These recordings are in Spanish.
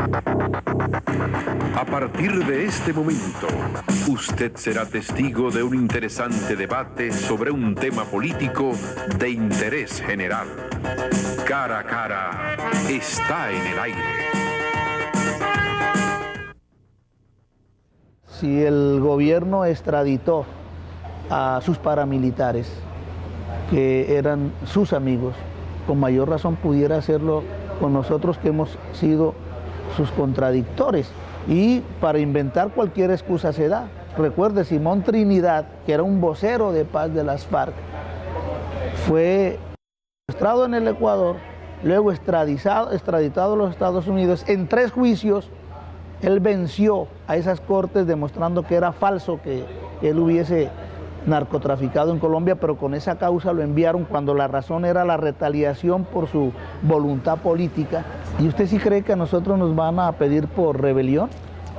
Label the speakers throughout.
Speaker 1: A partir de este momento, usted será testigo de un interesante debate sobre un tema político de interés general. Cara a cara está en el aire.
Speaker 2: Si el gobierno extraditó a sus paramilitares, que eran sus amigos, con mayor razón pudiera hacerlo con nosotros que hemos sido sus contradictores. Y para inventar cualquier excusa se da. Recuerde, Simón Trinidad, que era un vocero de paz de las FARC, fue secuestrado en el Ecuador, luego extraditado a los Estados Unidos. En 3 juicios, él venció a esas cortes demostrando que era falso que él hubiese narcotraficado en Colombia, pero con esa causa lo enviaron cuando la razón era la retaliación por su voluntad política. ¿Y usted sí cree que a nosotros nos van a pedir por rebelión?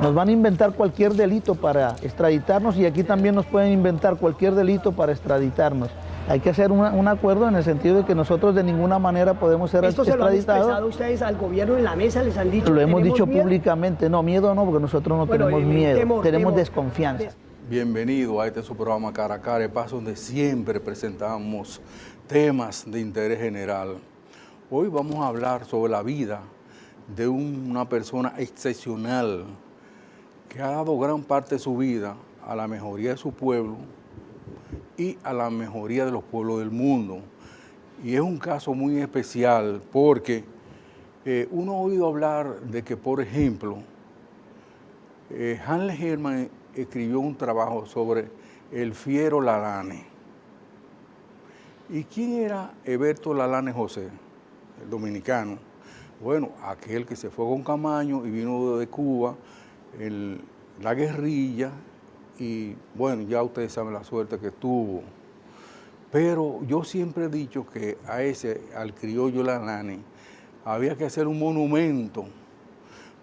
Speaker 2: Nos van a inventar cualquier delito para extraditarnos y aquí también nos pueden inventar cualquier delito para extraditarnos. Hay que hacer un acuerdo en el sentido de que nosotros de ninguna manera podemos ser extraditados.
Speaker 3: ¿Esto se lo han expresado ustedes al gobierno en la mesa? ¿Les han dicho?
Speaker 2: Lo hemos dicho públicamente. No, miedo no, porque nosotros no tenemos miedo, tenemos desconfianza.
Speaker 4: Bienvenido a este su programa Cara a Cara, espacio donde siempre presentamos temas de interés general. Hoy vamos a hablar sobre la vida de una persona excepcional que ha dado gran parte de su vida a la mejoría de su pueblo y a la mejoría de los pueblos del mundo. Y es un caso muy especial porque uno ha oído hablar de que, por ejemplo, Hannes Hermann escribió un trabajo sobre el fiero Lalane. ¿Y quién era Heberto Lalane José, el dominicano? Bueno, aquel que se fue con Camaño y vino de Cuba, la guerrilla, y bueno, ya ustedes saben la suerte que tuvo. Pero yo siempre he dicho que al criollo Lalane, había que hacer un monumento,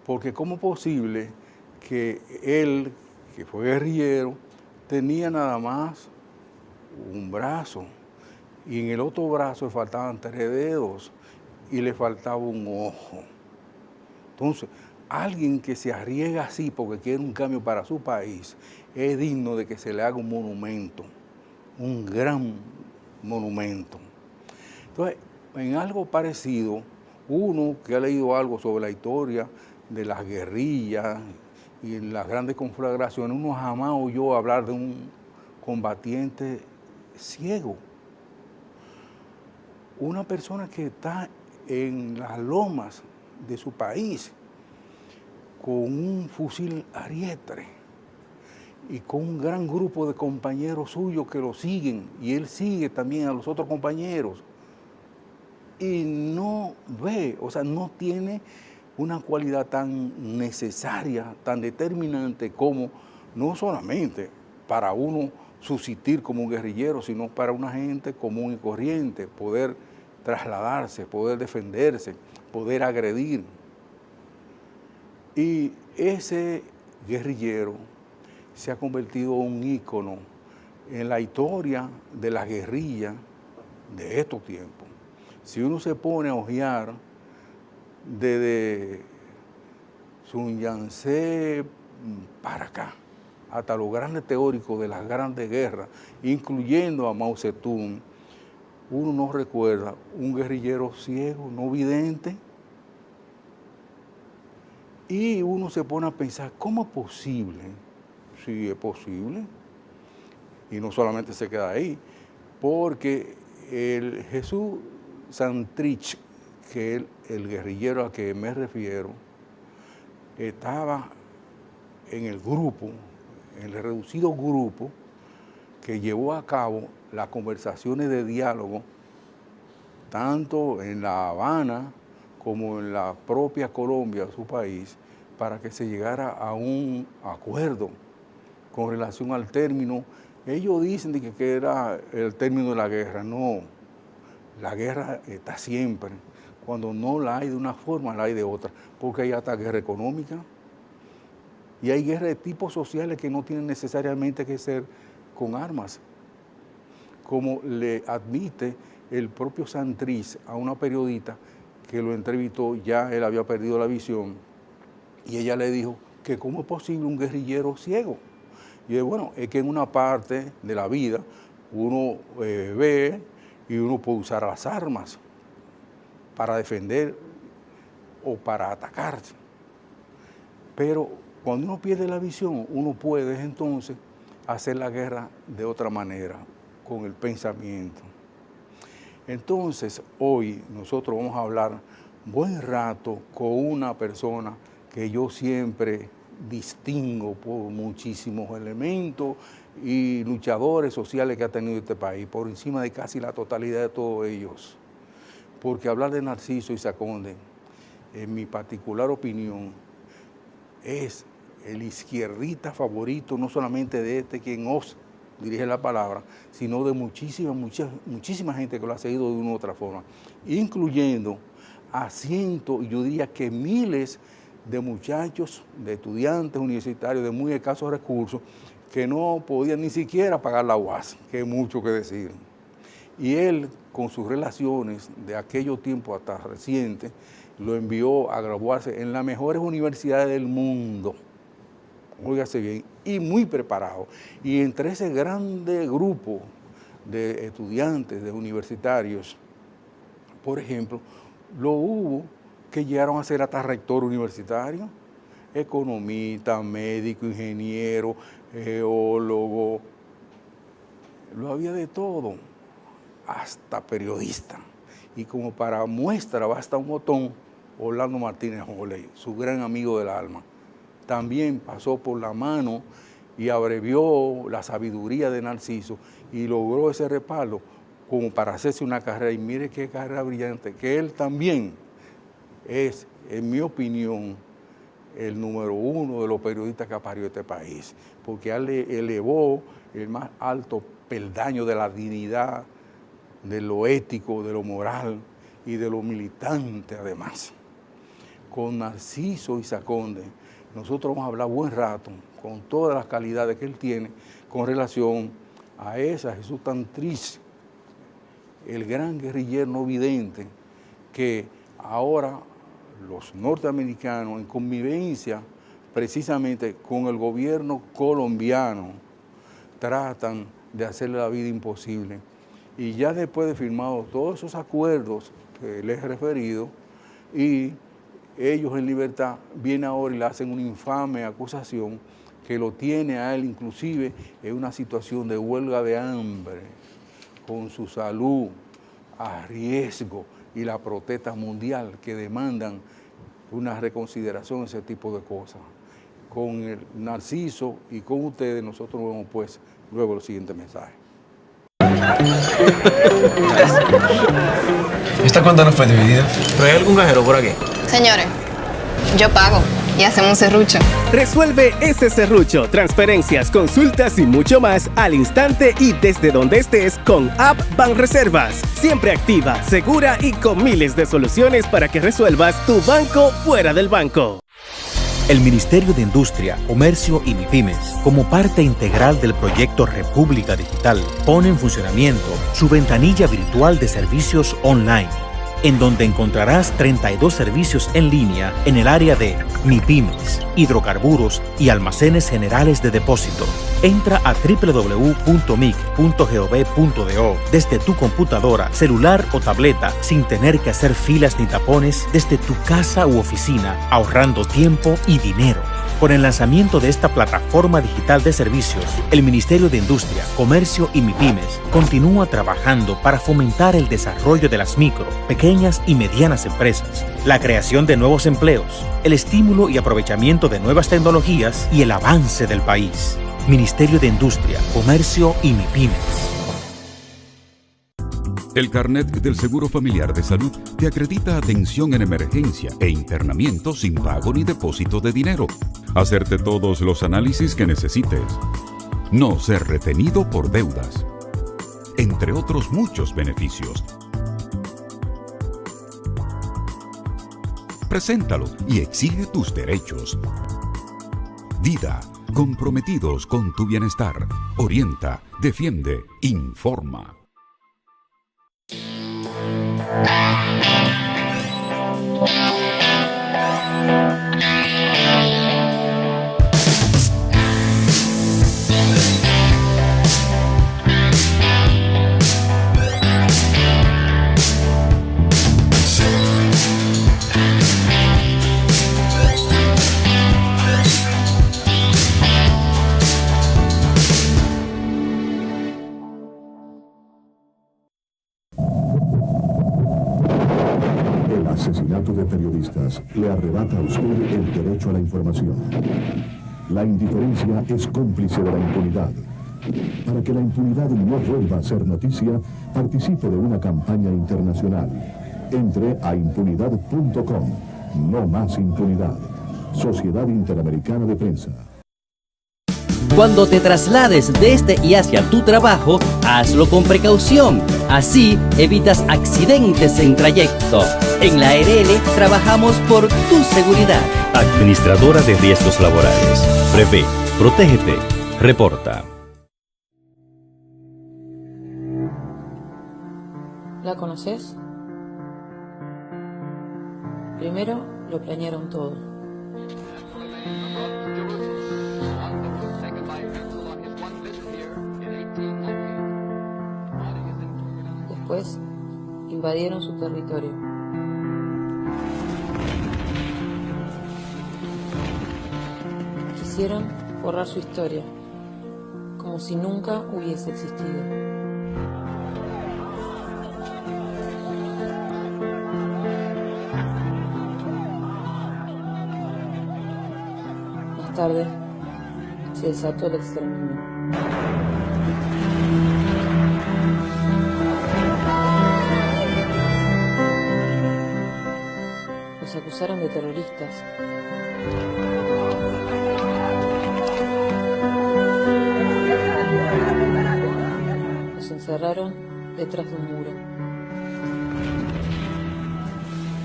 Speaker 4: porque ¿cómo es posible que él, que fue guerrillero, tenía nada más un brazo y en el otro brazo le faltaban 3 dedos y le faltaba un ojo? Entonces, alguien que se arriesga así porque quiere un cambio para su país es digno de que se le haga un monumento, un gran monumento. Entonces, en algo parecido, uno que ha leído algo sobre la historia de las guerrillas y en las grandes conflagraciones, uno jamás oyó hablar de un combatiente ciego. Una persona que está en las lomas de su país con un fusil Arietre y con un gran grupo de compañeros suyos que lo siguen, y él sigue también a los otros compañeros, y no ve, o sea, no tiene una cualidad tan necesaria, tan determinante como, no solamente para uno subsistir como un guerrillero, sino para una gente común y corriente, poder trasladarse, poder defenderse, poder agredir. Y ese guerrillero se ha convertido en un ícono en la historia de la guerrilla de estos tiempos. Si uno se pone a hojear desde Sun Yat-sen para acá, hasta los grandes teóricos de las grandes guerras, incluyendo a Mao Zedong, uno no recuerda un guerrillero ciego, no vidente, y uno se pone a pensar, ¿cómo es posible? Sí, es posible, y no solamente se queda ahí, porque el Jesús Santrich, que es el guerrillero a que me refiero, estaba en el grupo, en el reducido grupo que llevó a cabo las conversaciones de diálogo, tanto en La Habana como en la propia Colombia, su país, para que se llegara a un acuerdo con relación al término. Ellos dicen que era el término de la guerra. No, la guerra está siempre. Cuando no la hay de una forma, la hay de otra, porque hay hasta guerra económica y hay guerra de tipos sociales que no tienen necesariamente que ser con armas, como le admite el propio Santrich a una periodista que lo entrevistó. Ya él había perdido la visión, Y ella le dijo que cómo es posible un guerrillero ciego. Y yo, bueno, es que en una parte de la vida uno ve y uno puede usar las armas para defender o para atacarse. Pero cuando uno pierde la visión, uno puede entonces hacer la guerra de otra manera, con el pensamiento. Entonces, hoy nosotros vamos a hablar buen rato con una persona que yo siempre distingo por muchísimos elementos y luchadores sociales que ha tenido este país, por encima de casi la totalidad de todos ellos. Porque hablar de Narciso Izaconde, en mi particular opinión, es el izquierdista favorito, no solamente de quien os dirige la palabra, sino de muchísima gente que lo ha seguido de una u otra forma, incluyendo a cientos, yo diría que miles de muchachos, de estudiantes universitarios de muy escasos recursos, que no podían ni siquiera pagar la UAS, que es mucho que decir. Y él, con sus relaciones de aquellos tiempos hasta recientes, lo envió a graduarse en las mejores universidades del mundo. Óigase bien, y muy preparado. Y entre ese grande grupo de estudiantes, de universitarios, por ejemplo, lo hubo que llegaron a ser hasta rector universitario, economista, médico, ingeniero, geólogo, lo había de todo, hasta periodista. Y como para muestra basta un botón, Orlando Martínez Joley, su gran amigo del alma, también pasó por la mano y abrevió la sabiduría de Narciso y logró ese respaldo como para hacerse una carrera. Y mire qué carrera brillante, que él también es, en mi opinión, el número uno de los periodistas que ha parido este país, porque él elevó el más alto peldaño de la dignidad, de lo ético, de lo moral y de lo militante además. Con Narciso Izaconde, nosotros vamos a hablar buen rato, con todas las calidades que él tiene, con relación a esa Jesús tan triste, el gran guerrillero no vidente, que ahora los norteamericanos, en convivencia precisamente con el gobierno colombiano, tratan de hacerle la vida imposible. Y ya después de firmados todos esos acuerdos que les he referido, y ellos en libertad, vienen ahora y le hacen una infame acusación que lo tiene a él inclusive en una situación de huelga de hambre, con su salud a riesgo y la protesta mundial que demandan una reconsideración de ese tipo de cosas. Con el Narciso y con ustedes nosotros vemos pues luego el siguiente mensaje.
Speaker 5: ¿Esta cuenta no fue dividida? ¿Pero hay algún cajero por aquí?
Speaker 6: Señores, yo pago y hacemos un serrucho.
Speaker 7: Resuelve ese serrucho, transferencias, consultas y mucho más al instante y desde donde estés con App Banreservas. Siempre activa, segura y con miles de soluciones para que resuelvas tu banco fuera del banco.
Speaker 8: El Ministerio de Industria, Comercio y MIPYMES, como parte integral del proyecto República Digital, pone en funcionamiento su ventanilla virtual de servicios online, en donde encontrarás 32 servicios en línea en el área de MIPYMES, hidrocarburos y almacenes generales de depósito. Entra a www.mic.gov.do desde tu computadora, celular o tableta sin tener que hacer filas ni tapones desde tu casa u oficina, ahorrando tiempo y dinero. Con el lanzamiento de esta plataforma digital de servicios, el Ministerio de Industria, Comercio y MIPYMES continúa trabajando para fomentar el desarrollo de las micro, pequeñas y medianas empresas, la creación de nuevos empleos, el estímulo y aprovechamiento de nuevas tecnologías y el avance del país. Ministerio de Industria, Comercio y MIPYMES.
Speaker 9: El carnet del Seguro Familiar de Salud te acredita atención en emergencia e internamiento sin pago ni depósito de dinero. Hacerte todos los análisis que necesites. No ser retenido por deudas. Entre otros muchos beneficios. Preséntalo y exige tus derechos. Dida, comprometidos con tu bienestar. Orienta, defiende, informa.
Speaker 10: Díaz le arrebata a usted el derecho a la información. La indiferencia es cómplice de la impunidad. Para que la impunidad no vuelva a ser noticia, participe de una campaña internacional. Entre a impunidad.com. No más impunidad. Sociedad Interamericana de Prensa.
Speaker 11: Cuando te traslades desde y hacia tu trabajo, hazlo con precaución. Así evitas accidentes en trayecto. En la ARL trabajamos por tu seguridad.
Speaker 8: Administradora de Riesgos Laborales. Prevé, protégete, reporta.
Speaker 12: ¿La conoces? Primero lo planearon todo. Después invadieron su territorio. Quisieron borrar su historia, como si nunca hubiese existido. Más tarde, se desató el exterminio. Los acusaron de terroristas. Los encerraron detrás de un muro.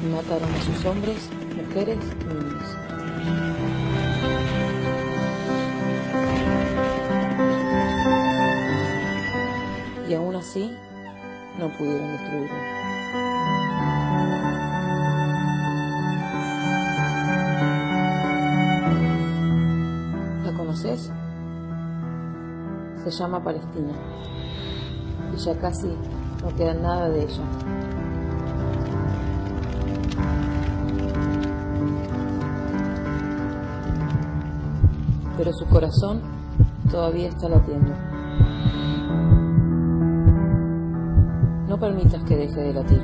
Speaker 12: Y mataron a sus hombres, mujeres y niños. Y aún así, no pudieron destruirlo. ¿La conoces? Se llama Palestina. Y ya casi no queda nada de ella. Pero su corazón todavía está latiendo. No permitas que deje de latir.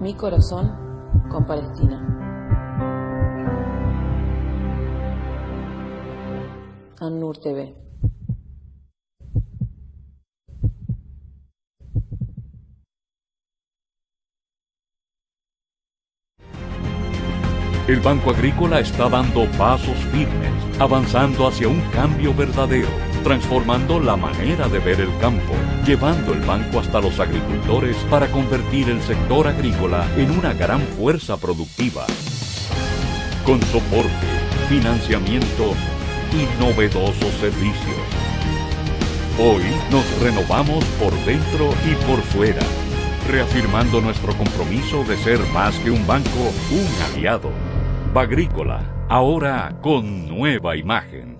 Speaker 12: Mi corazón con Palestina. ANNUR TV.
Speaker 13: El Banco Agrícola está dando pasos firmes, avanzando hacia un cambio verdadero, transformando la manera de ver el campo, llevando el banco hasta los agricultores para convertir el sector agrícola en una gran fuerza productiva. Con soporte, financiamiento y novedosos servicios. Hoy nos renovamos por dentro y por fuera, reafirmando nuestro compromiso de ser más que un banco, un aliado. Bagrícola, ahora con nueva imagen.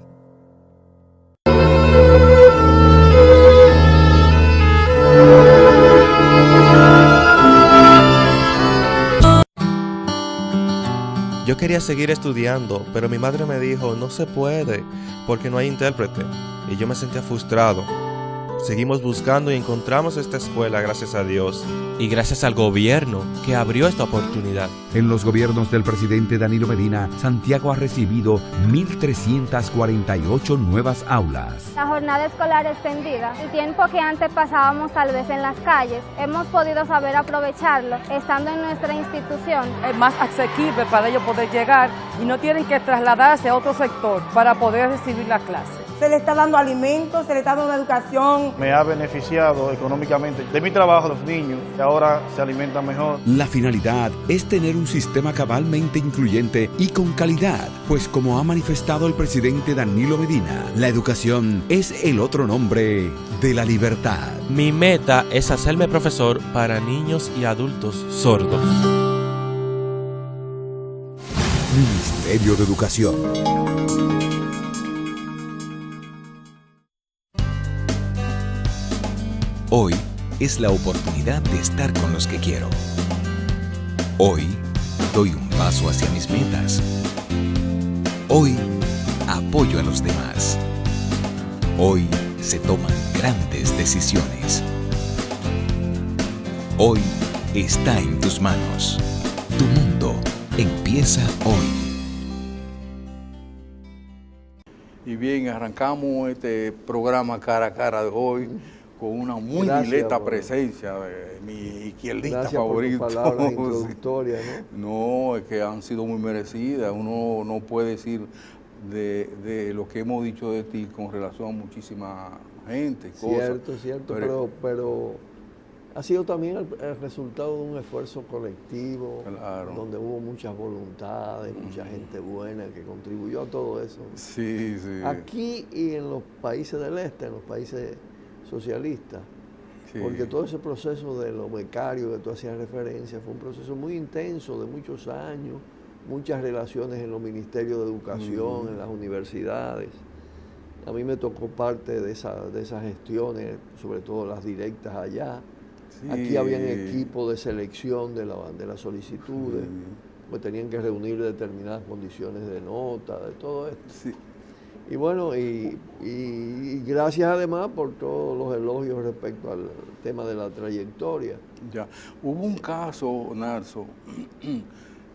Speaker 5: Yo quería seguir estudiando, pero mi madre me dijo, no se puede, porque no hay intérprete. Y yo me sentía frustrado. Seguimos buscando y encontramos esta escuela, gracias a Dios. Y gracias al gobierno que abrió esta oportunidad.
Speaker 14: En los gobiernos del presidente Danilo Medina, Santiago ha recibido 1.348 nuevas aulas.
Speaker 15: La jornada escolar extendida, el tiempo que antes pasábamos tal vez en las calles, hemos podido saber aprovecharlo estando en nuestra institución.
Speaker 16: Es más asequible para ellos poder llegar y no tienen que trasladarse a otro sector para poder recibir la clase.
Speaker 17: Se le está dando alimentos, se le está dando educación.
Speaker 18: Me ha beneficiado económicamente de mi trabajo a los niños, que ahora se alimentan mejor.
Speaker 14: La finalidad es tener un sistema cabalmente incluyente y con calidad, pues como ha manifestado el presidente Danilo Medina, la educación es el otro nombre de la libertad.
Speaker 5: Mi meta es hacerme profesor para niños y adultos sordos.
Speaker 14: Ministerio de Educación.
Speaker 19: Hoy es la oportunidad de estar con los que quiero. Hoy doy un paso hacia mis metas. Hoy apoyo a los demás. Hoy se toman grandes decisiones. Hoy está en tus manos. Tu mundo empieza hoy.
Speaker 4: Y bien, arrancamos este programa cara a cara de hoy con una muy dileta presencia de mi izquierdista favorito.
Speaker 20: Por tus palabras introductorias, ¿no?
Speaker 4: No, es que han sido muy merecidas. Uno no puede decir de lo que hemos dicho de ti con relación a muchísima gente.
Speaker 20: Cierto, pero ha sido también el resultado de un esfuerzo colectivo, donde hubo muchas voluntades, mucha gente buena que contribuyó a todo eso.
Speaker 4: Sí.
Speaker 20: Aquí y en los países del este, en los países socialistas, porque todo ese proceso de los becarios que tú hacías referencia fue un proceso muy intenso, de muchos años, muchas relaciones en los ministerios de educación, en las universidades. A mí me tocó parte de esas gestiones, sobre todo las directas allá. Sí. Aquí habían equipos de selección de las solicitudes, pues tenían que reunir determinadas condiciones de nota, de todo esto. Sí. Y bueno, y gracias además por todos los elogios respecto al tema de la trayectoria.
Speaker 4: Ya, hubo un caso, Narso,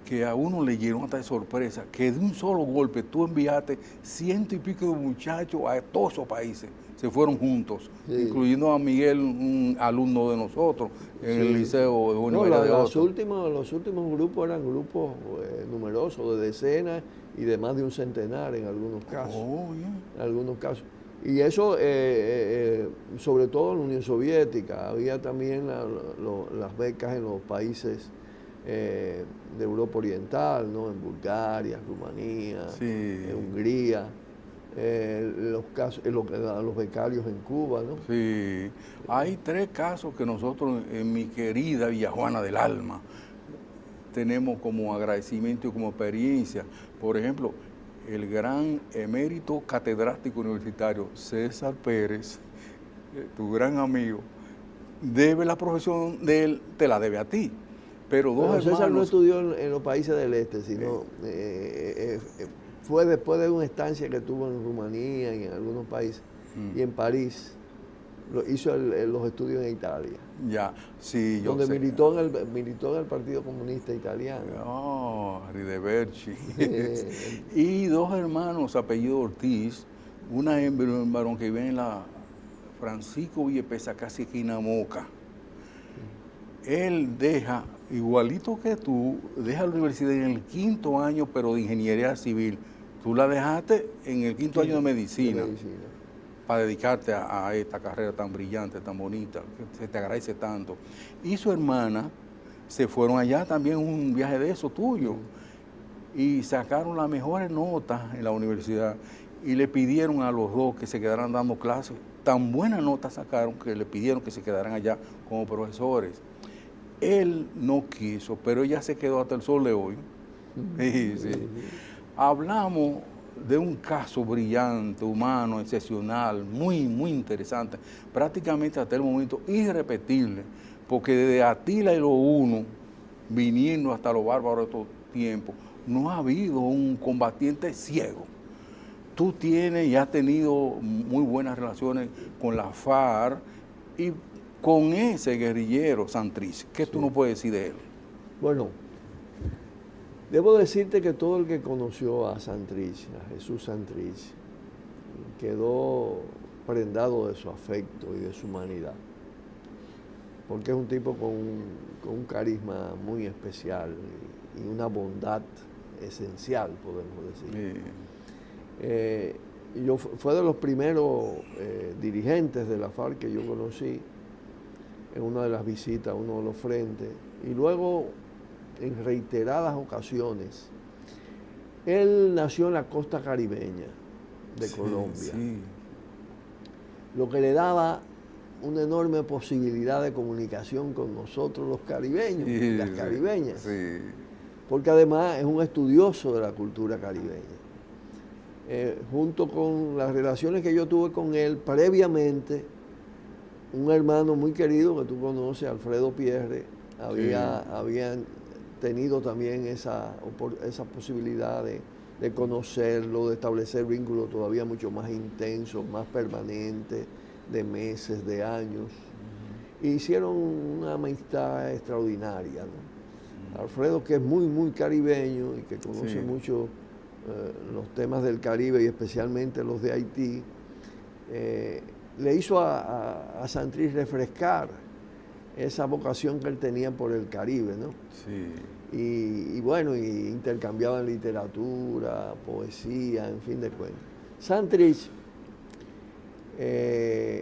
Speaker 4: que a uno le llenó hasta de sorpresa, que de un solo golpe tú enviaste 100 y pico de muchachos a todos esos países, se fueron juntos, incluyendo a Miguel, un alumno de nosotros, en el liceo de Universidad de Otto.
Speaker 20: Los últimos grupos eran grupos numerosos, de decenas y de más de un centenar en algunos casos. En algunos casos. Y eso, sobre todo en la Unión Soviética, había también las becas en los países de Europa Oriental, ¿no? En Bulgaria, Rumanía, en Hungría, los becarios en Cuba, ¿no?
Speaker 4: Sí, hay 3 casos que nosotros en mi querida Villajuana del Alma tenemos como agradecimiento y como experiencia. Por ejemplo, el gran emérito catedrático universitario César Pérez, tu gran amigo, debe la profesión de él, te la debe a ti. Pero
Speaker 20: César no estudió en los países del este, sino fue después de una estancia que tuvo en Rumanía y en algunos países, y en París. Hizo los estudios en Italia.
Speaker 4: Ya, sí, yo
Speaker 20: donde
Speaker 4: sé.
Speaker 20: militó en el Partido Comunista Italiano.
Speaker 4: Oh, Rideberchi. Y 2 hermanos, apellido Ortiz, una hembra y un varón que vive en la Francisco Villepesa, casi esquina Moca. Él deja, igualito que tú, deja la universidad en el 5º año, pero de ingeniería civil. Tú la dejaste en el 5º año de medicina. Para dedicarte a esta carrera tan brillante, tan bonita, que se te agradece tanto. Y su hermana se fueron allá también un viaje de eso tuyo y sacaron las mejores notas en la universidad y le pidieron a los 2 que se quedaran dando clases. Tan buenas notas sacaron que le pidieron que se quedaran allá como profesores. Él no quiso, pero ella se quedó hasta el sol de hoy. Sí. Hablamos de un caso brillante, humano, excepcional, muy interesante, prácticamente hasta el momento irrepetible, porque desde Atila y los Hunos, viniendo hasta los bárbaros de estos tiempos, no ha habido un combatiente ciego. Tú tienes y has tenido muy buenas relaciones con la FARC y con ese guerrillero Santrich. ¿Qué tú no puedes decir de él?
Speaker 20: Bueno, debo decirte que todo el que conoció a Santrich, a Jesús Santrich, quedó prendado de su afecto y de su humanidad, porque es un tipo con un carisma muy especial y una bondad esencial, podemos decir. Fue de los primeros dirigentes de la FARC que yo conocí en una de las visitas a uno de los frentes, y luego en reiteradas ocasiones. Él nació en la costa caribeña de Colombia, lo que le daba una enorme posibilidad de comunicación con nosotros los caribeños y las caribeñas, porque además es un estudioso de la cultura caribeña. Junto con las relaciones que yo tuve con él previamente, un hermano muy querido que tú conoces, Alfredo Pierre, habían tenido también esa posibilidad de conocerlo, de establecer vínculos todavía mucho más intensos, más permanentes, de meses, de años. Hicieron una amistad extraordinaria, ¿no? Alfredo, que es muy caribeño y que conoce mucho los temas del Caribe y especialmente los de Haití, le hizo a Santrich refrescar esa vocación que él tenía por el Caribe, ¿no? Y bueno, y intercambiaban literatura, poesía, en fin de cuentas. Santrich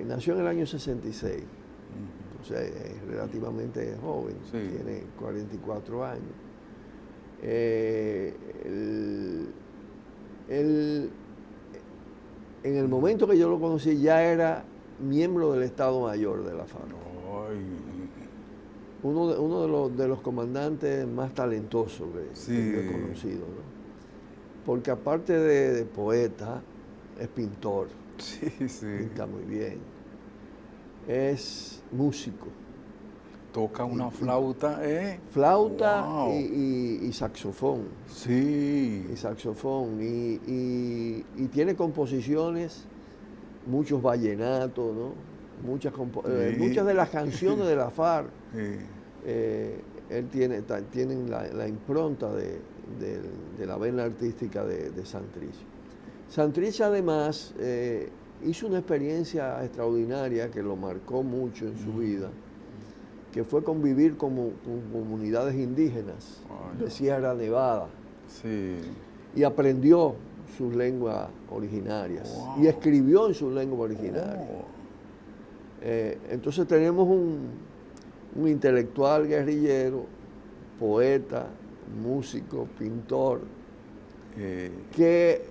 Speaker 20: nació en el año 66, o sea, es relativamente joven, tiene 44 años. Él, en el momento que yo lo conocí, ya era miembro del Estado Mayor de la FARC. Uno de los comandantes más talentosos que yo he conocido, ¿no? Porque aparte de poeta, es pintor. Pinta muy bien. Es músico.
Speaker 4: Toca una flauta,
Speaker 20: Flauta
Speaker 4: wow.
Speaker 20: y saxofón.
Speaker 4: Sí.
Speaker 20: Y saxofón. Y tiene composiciones, muchos vallenatos, ¿no? Muchas de las canciones de la FARC. Él tienen la impronta de la vena artística de Santrich. Santrich además hizo una experiencia extraordinaria que lo marcó mucho en su vida, que fue convivir con comunidades indígenas de Sierra Nevada. Y aprendió sus lenguas originarias y escribió en sus lenguas originarias. Entonces tenemos un intelectual guerrillero, poeta, músico, pintor, que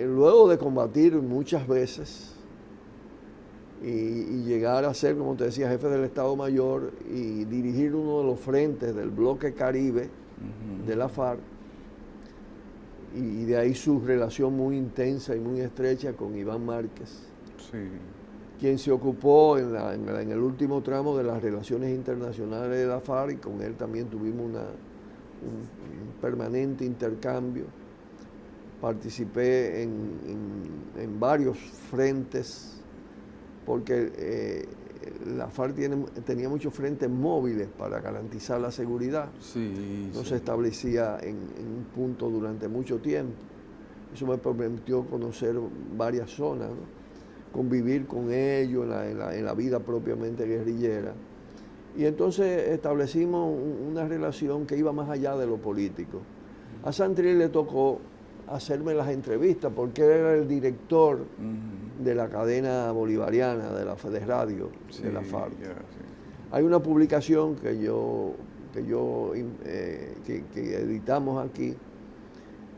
Speaker 20: luego de combatir muchas veces y llegar a ser, como te decía, jefe del Estado Mayor y dirigir uno de los frentes del bloque Caribe de la FARC, y de ahí su relación muy intensa y muy estrecha con Iván Márquez, quien se ocupó en el último tramo de las relaciones internacionales de la FARC, y con él también tuvimos un permanente intercambio. Participé en varios frentes, porque la FARC tenía muchos frentes móviles para garantizar la seguridad. No se establecía en un punto durante mucho tiempo. Eso me permitió conocer varias zonas, ¿no? Convivir con ellos en la vida propiamente guerrillera. Y entonces establecimos una relación que iba más allá de lo político. A Santrich le tocó hacerme las entrevistas porque él era el director de la cadena bolivariana de radio de la FARC. Hay una publicación que editamos aquí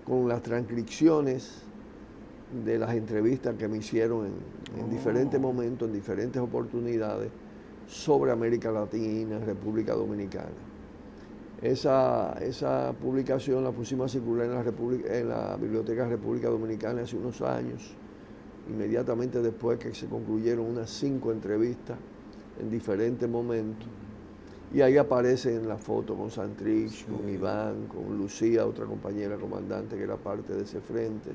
Speaker 20: con las transcripciones de las entrevistas que me hicieron en diferentes momentos, en diferentes oportunidades, sobre América Latina, República Dominicana. Esa publicación la pusimos a circular en la Biblioteca República Dominicana hace unos años, inmediatamente después que se concluyeron unas 5 entrevistas en diferentes momentos. Y ahí aparece en la foto con Santrich, con Iván, con Lucía, otra compañera comandante que era parte de ese frente.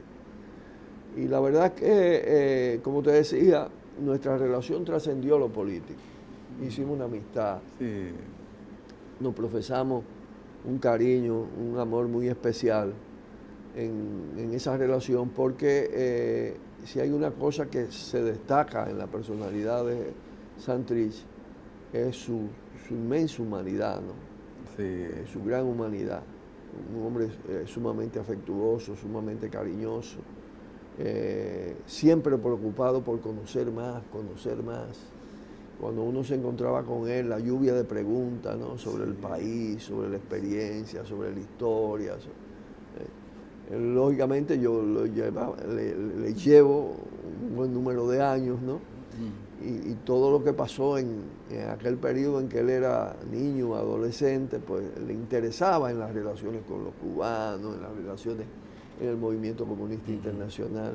Speaker 20: Y la verdad es que, como te decía, nuestra relación trascendió lo político. Hicimos una amistad. Nos profesamos un cariño, un amor muy especial en esa relación, porque si hay una cosa que se destaca en la personalidad de Santrich es su inmensa humanidad, ¿no? Su gran humanidad. Un hombre sumamente afectuoso, sumamente cariñoso, siempre preocupado por conocer más. Cuando uno se encontraba con él, la lluvia de preguntas, ¿no? Sobre el país, sobre la experiencia, sobre la historia. Lógicamente yo le llevo un buen número de años, ¿no? Y todo lo que pasó en aquel periodo en que él era niño, adolescente, pues le interesaba en las relaciones con los cubanos, en las relaciones en el movimiento comunista internacional.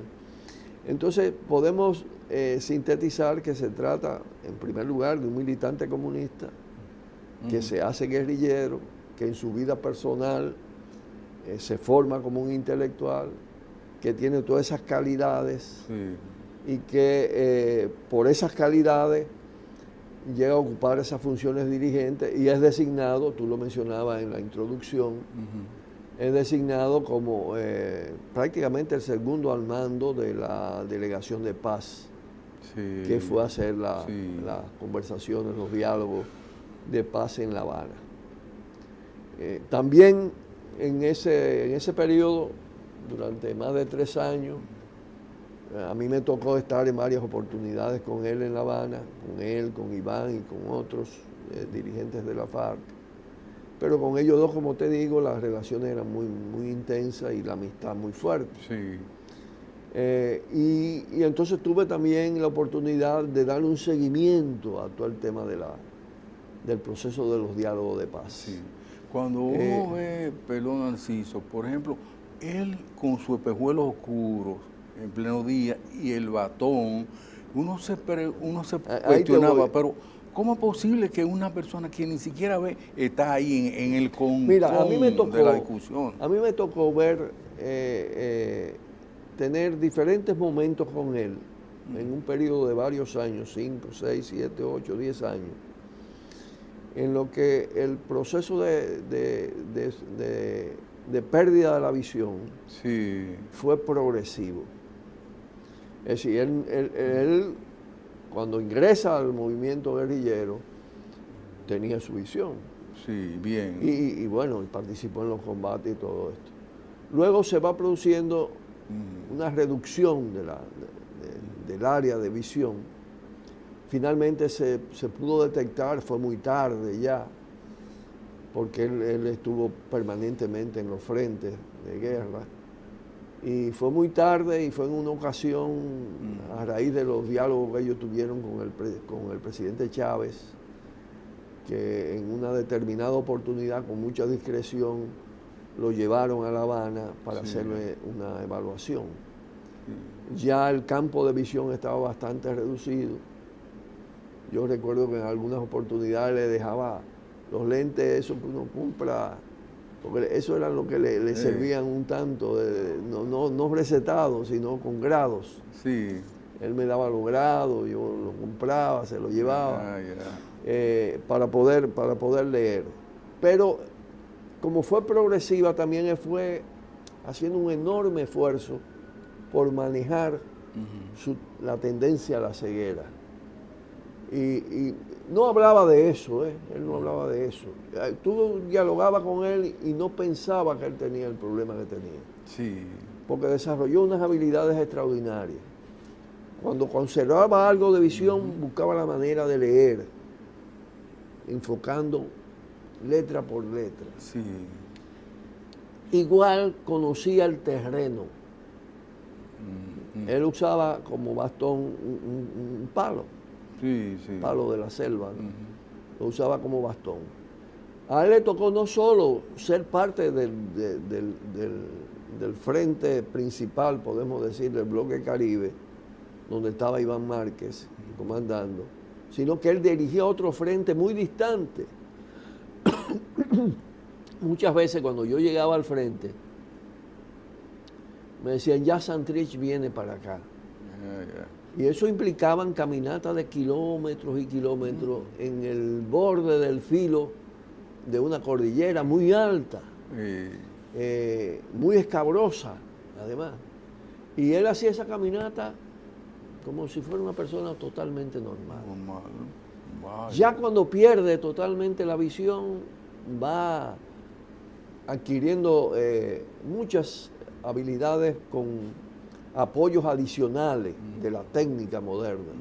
Speaker 20: Entonces podemos sintetizar que se trata, en primer lugar, de un militante comunista que se hace guerrillero, que en su vida personal se forma como un intelectual, que tiene todas esas calidades y que por esas calidades llega a ocupar esas funciones dirigentes y es designado, tú lo mencionabas en la introducción, es designado como prácticamente el segundo al mando de la delegación de paz, que fue a hacer las conversaciones, los diálogos de paz en La Habana. También en ese periodo, durante más de 3 años, a mí me tocó estar en varias oportunidades con él en La Habana, con él, con Iván y con otros dirigentes de la FARC. Pero con ellos dos, como te digo, las relaciones eran muy intensas y la amistad muy fuerte. Y entonces tuve también la oportunidad de darle un seguimiento a todo el tema del proceso de los diálogos de paz.
Speaker 4: Cuando uno ve Pelón Narciso, por ejemplo, él con su espejuelos oscuros en pleno día y el batón, uno se cuestionaba, pero ¿cómo es posible que una persona que ni siquiera ve está ahí en el concón de la discusión?
Speaker 20: A mí me tocó ver, tener diferentes momentos con él en un periodo de varios años, 5, 6, 7, 8, 10 años, en lo que el proceso de pérdida de la visión fue progresivo. Es decir, él cuando ingresa al movimiento guerrillero tenía su visión. Y bueno, participó en los combates y todo esto. Luego se va produciendo una reducción del área de visión. Finalmente se pudo detectar, fue muy tarde ya, porque él estuvo permanentemente en los frentes de guerra. Y fue muy tarde y fue en una ocasión, a raíz de los diálogos que ellos tuvieron con el presidente Chávez, que en una determinada oportunidad, con mucha discreción, lo llevaron a La Habana para hacerle una evaluación. Ya el campo de visión estaba bastante reducido. Yo recuerdo que en algunas oportunidades le dejaba los lentes, esos que uno compra, porque eso era lo que le servían un tanto, no recetados, sino con grados. Él me daba los grados, yo lo compraba, se lo llevaba, para poder leer. Pero como fue progresiva, también él fue haciendo un enorme esfuerzo por manejar la tendencia a la ceguera. Y no hablaba de eso, él no hablaba de eso. Tú dialogabas con él y no pensaba que él tenía el problema que tenía. Porque desarrolló unas habilidades extraordinarias. Cuando conservaba algo de visión, buscaba la manera de leer, enfocando letra por letra. Igual conocía el terreno. Él usaba como bastón un palo. Palo de la selva, lo usaba como bastón. A él le tocó no solo ser parte del frente principal, podemos decir, del bloque Caribe, donde estaba Iván Márquez comandando, sino que él dirigía otro frente muy distante. Muchas veces cuando yo llegaba al frente, me decían, ya Santrich viene para acá. Y eso implicaba caminatas de kilómetros y kilómetros en el borde del filo de una cordillera muy alta, muy escabrosa, además. Y él hacía esa caminata como si fuera una persona totalmente normal. Ya cuando pierde totalmente la visión, va adquiriendo muchas habilidades con apoyos adicionales de la técnica moderna.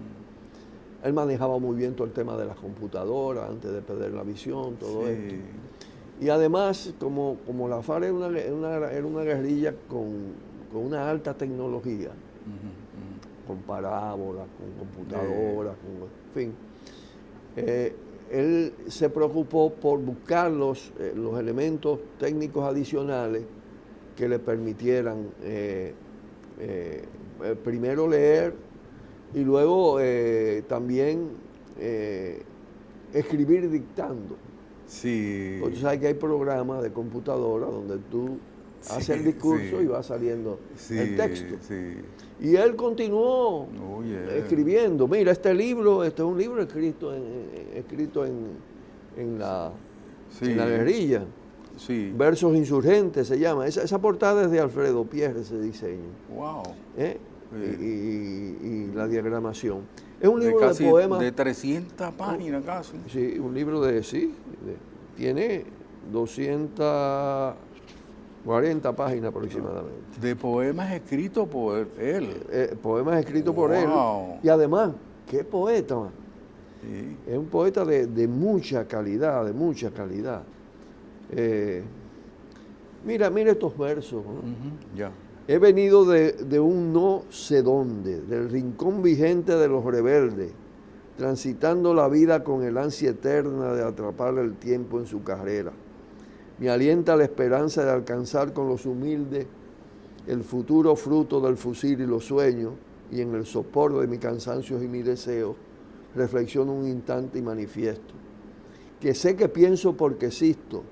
Speaker 20: Él manejaba muy bien todo el tema de las computadoras antes de perder la visión, todo esto. Y además, como la FARC era una guerrilla con una alta tecnología, con parábolas, con computadoras, en fin, él se preocupó por buscar los elementos técnicos adicionales que le permitieran primero leer y luego también escribir dictando. Porque tú sabes que hay programas de computadora donde tú hace el discurso
Speaker 4: sí.
Speaker 20: y va saliendo
Speaker 4: Sí,
Speaker 20: el texto.
Speaker 4: sí.
Speaker 20: Y él continuó escribiendo. Mira, este es un libro escrito en la guerrilla.
Speaker 4: Sí.
Speaker 20: Versos insurgentes se llama. Esa portada es de Alfredo Pierre, ese diseño.
Speaker 4: Wow.
Speaker 20: Y la diagramación. Es un libro de poemas.
Speaker 4: De 300 páginas casi.
Speaker 20: Sí, un libro tiene 240 páginas aproximadamente.
Speaker 4: De poemas escritos por él.
Speaker 20: Poemas escritos por él. Y además, ¿qué poeta? Sí. Es un poeta de mucha calidad, Mira estos versos. ¿No?
Speaker 4: Ya.
Speaker 20: He venido de un no sé dónde, del rincón vigente de los rebeldes, transitando la vida con el ansia eterna de atrapar el tiempo en su carrera. Me alienta la esperanza de alcanzar con los humildes el futuro fruto del fusil y los sueños, y en el sopor de mis cansancios y mis deseos, reflexiono un instante y manifiesto. Que sé que pienso porque existo,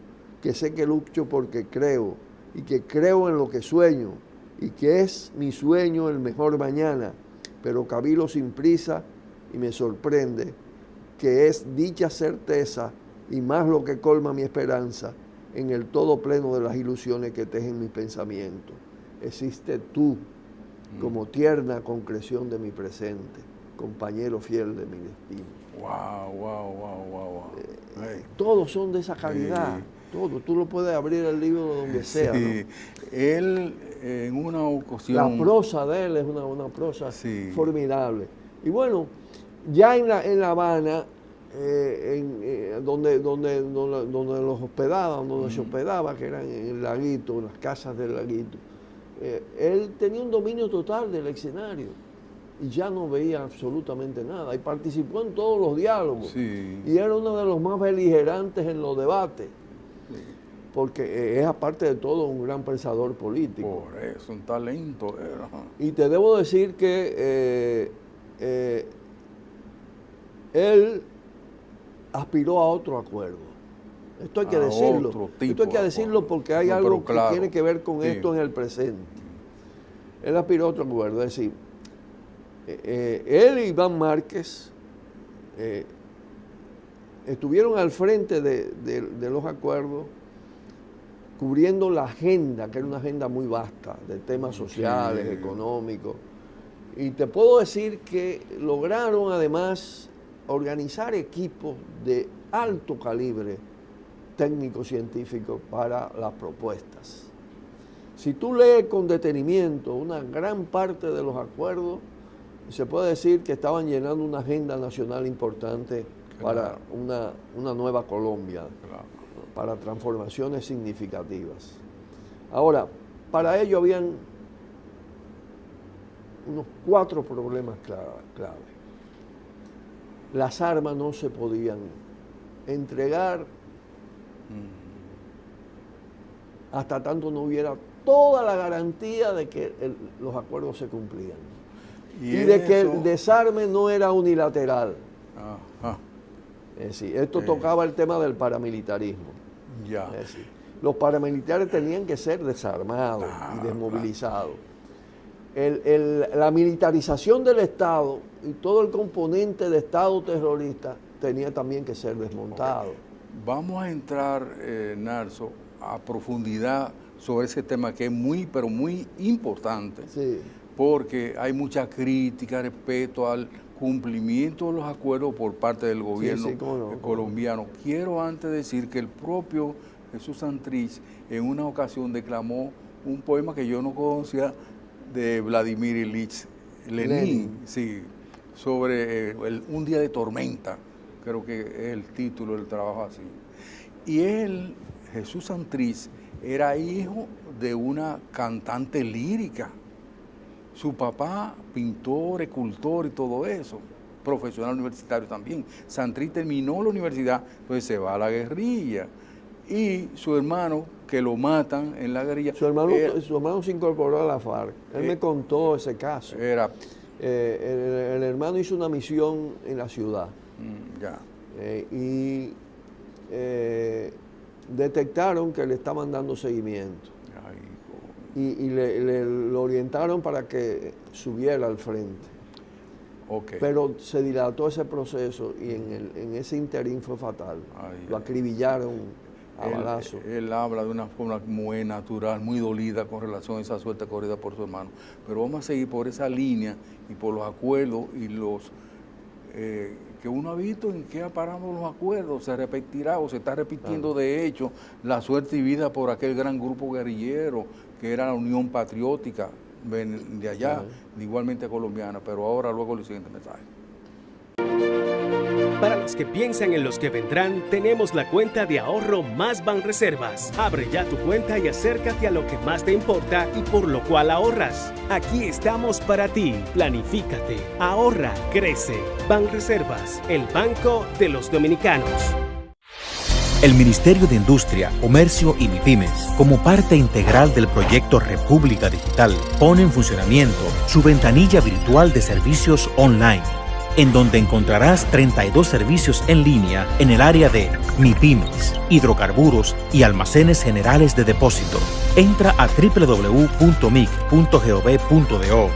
Speaker 20: que sé que lucho porque creo, y que creo en lo que sueño, y que es mi sueño el mejor mañana, pero cabilo sin prisa y me sorprende que es dicha certeza y más lo que colma mi esperanza en el todo pleno de las ilusiones que tejen mis pensamientos. Existe tú como tierna concreción de mi presente, compañero fiel de mi destino.
Speaker 4: Wow.
Speaker 20: Todos son de esa calidad. Todo, tú lo puedes abrir el libro de donde sea.
Speaker 4: Sí.
Speaker 20: ¿No?
Speaker 4: Él en una ocasión...
Speaker 20: La prosa de él es una prosa formidable. Y bueno, ya en La Habana, donde los hospedaban, donde se hospedaba, que eran en el Laguito, en las casas del Laguito, él tenía un dominio total del escenario y ya no veía absolutamente nada. Y participó en todos los diálogos.
Speaker 4: Sí.
Speaker 20: Y era uno de los más beligerantes en los debates. Porque es, aparte de todo, un gran pensador político.
Speaker 4: Por eso, un talento.
Speaker 20: Y te debo decir que él aspiró a otro acuerdo. Esto hay que decirlo. Esto hay que decirlo porque hay algo que tiene que ver con esto en el presente. Él aspiró a otro acuerdo. Es decir, él y Iván Márquez estuvieron al frente de los acuerdos, cubriendo la agenda, que era una agenda muy vasta, de temas sociales, económicos. Y te puedo decir que lograron además organizar equipos de alto calibre técnico-científico para las propuestas. Si tú lees con detenimiento una gran parte de los acuerdos, se puede decir que estaban llenando una agenda nacional importante para una nueva Colombia. Para transformaciones significativas. Ahora, para ello habían unos 4 problemas clave. Las armas no se podían entregar hasta tanto no hubiera toda la garantía de que los acuerdos se cumplían. Y de que el desarme no era unilateral. Es decir, esto tocaba el tema del paramilitarismo.
Speaker 4: Ya.
Speaker 20: Es decir, los paramilitares tenían que ser desarmados y desmovilizados. La militarización del Estado y todo el componente de Estado terrorista tenía también que ser desmontado.
Speaker 4: Vamos a entrar, Narso, a profundidad sobre ese tema que es muy, pero muy importante, porque hay mucha crítica respecto al cumplimiento de los acuerdos por parte del gobierno colombiano. Quiero antes decir que el propio Jesús Santrich en una ocasión declamó un poema que yo no conocía de Vladimir Ilich Lenin, sobre un día de tormenta, creo que es el título del trabajo así. Y él, Jesús Santrich, era hijo de una cantante lírica. Su papá, pintor, escultor y todo eso, profesional universitario también. Santrich terminó la universidad, entonces se va a la guerrilla. Y su hermano, que lo matan en la guerrilla.
Speaker 20: Su hermano se incorporó a la FARC. Él me contó ese caso. El hermano hizo una misión en la ciudad. Y detectaron que le estaban dando seguimiento. y lo orientaron para que subiera al frente.
Speaker 4: Okay.
Speaker 20: Pero se dilató ese proceso y en ese interín fue fatal. Lo acribillaron a balazo.
Speaker 4: Él habla de una forma muy natural, muy dolida con relación a esa suerte corrida por su hermano. Pero vamos a seguir por esa línea y por los acuerdos y los que uno ha visto en qué ha parado los acuerdos. Se repetirá o se está repitiendo de hecho la suerte y vida por aquel gran grupo guerrillero que era la Unión Patriótica de allá, igualmente colombiana, pero ahora luego el siguiente mensaje.
Speaker 7: Para los que piensan en los que vendrán, tenemos la cuenta de ahorro Más Banreservas. Abre ya tu cuenta y acércate a lo que más te importa y por lo cual ahorras. Aquí estamos para ti. Planifícate, ahorra, crece. Banreservas, el banco de los dominicanos.
Speaker 8: El Ministerio de Industria, Comercio y MIPYMES, como parte integral del proyecto República Digital, pone en funcionamiento su ventanilla virtual de servicios online, en donde encontrarás 32 servicios en línea en el área de MIPYMES, hidrocarburos y almacenes generales de depósito. Entra a www.mic.gov.do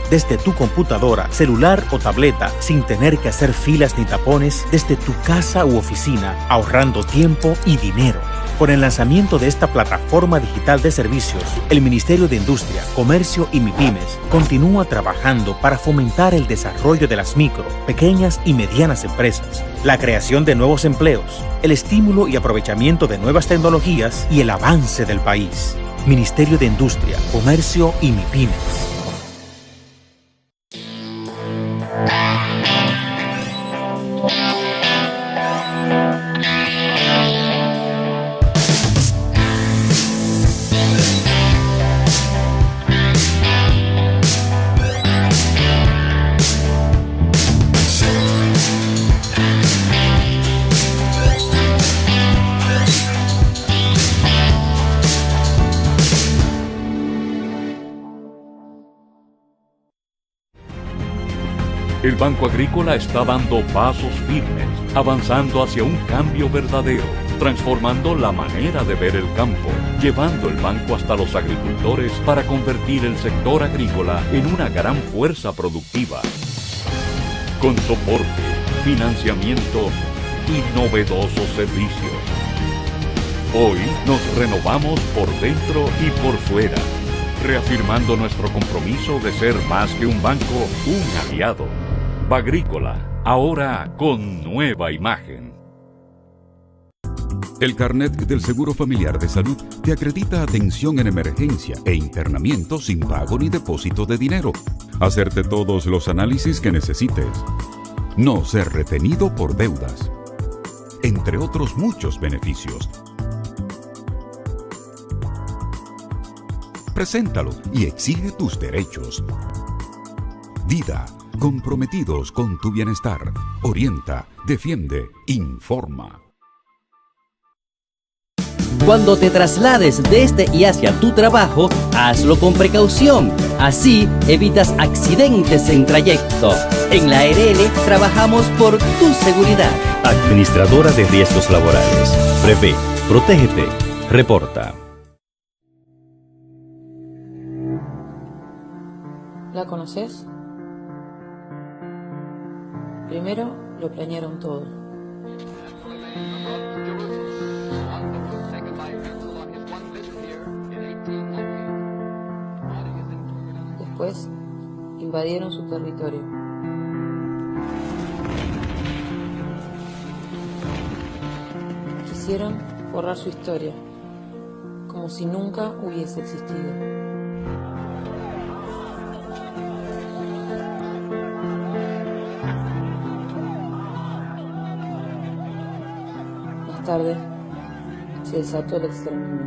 Speaker 8: desde tu computadora, celular o tableta sin tener que hacer filas ni tapones desde tu casa u oficina, ahorrando tiempo y dinero. Con el lanzamiento de esta plataforma digital de servicios, el Ministerio de Industria, Comercio y MIPYMES continúa trabajando para fomentar el desarrollo de las micro, pequeñas y medianas empresas, la creación de nuevos empleos, el estímulo y aprovechamiento de nuevas tecnologías y el avance del país. Ministerio de Industria, Comercio y MIPYMES.
Speaker 13: El Banco Agrícola está dando pasos firmes, avanzando hacia un cambio verdadero, transformando la manera de ver el campo, llevando el banco hasta los agricultores para convertir el sector agrícola en una gran fuerza productiva. Con soporte, financiamiento y novedosos servicios. Hoy nos renovamos por dentro y por fuera, reafirmando nuestro compromiso de ser más que un banco, un aliado. Agrícola, ahora con nueva imagen.
Speaker 9: El carnet del Seguro Familiar de Salud te acredita atención en emergencia e internamiento sin pago ni depósito de dinero. Hacerte todos los análisis que necesites. No ser retenido por deudas. Entre otros muchos beneficios. Preséntalo y exige tus derechos. Dida. Comprometidos con tu bienestar. Orienta, defiende, informa.
Speaker 11: Cuando te traslades desde y hacia tu trabajo, hazlo con precaución. Así evitas accidentes en trayecto. En la ARL trabajamos por tu seguridad.
Speaker 21: Administradora de Riesgos Laborales. Prevé, protégete, reporta.
Speaker 12: ¿La conoces? Primero lo planearon todo. Después invadieron su territorio. Quisieron borrar su historia, como si nunca hubiese existido. Más tarde se desató el exterminio.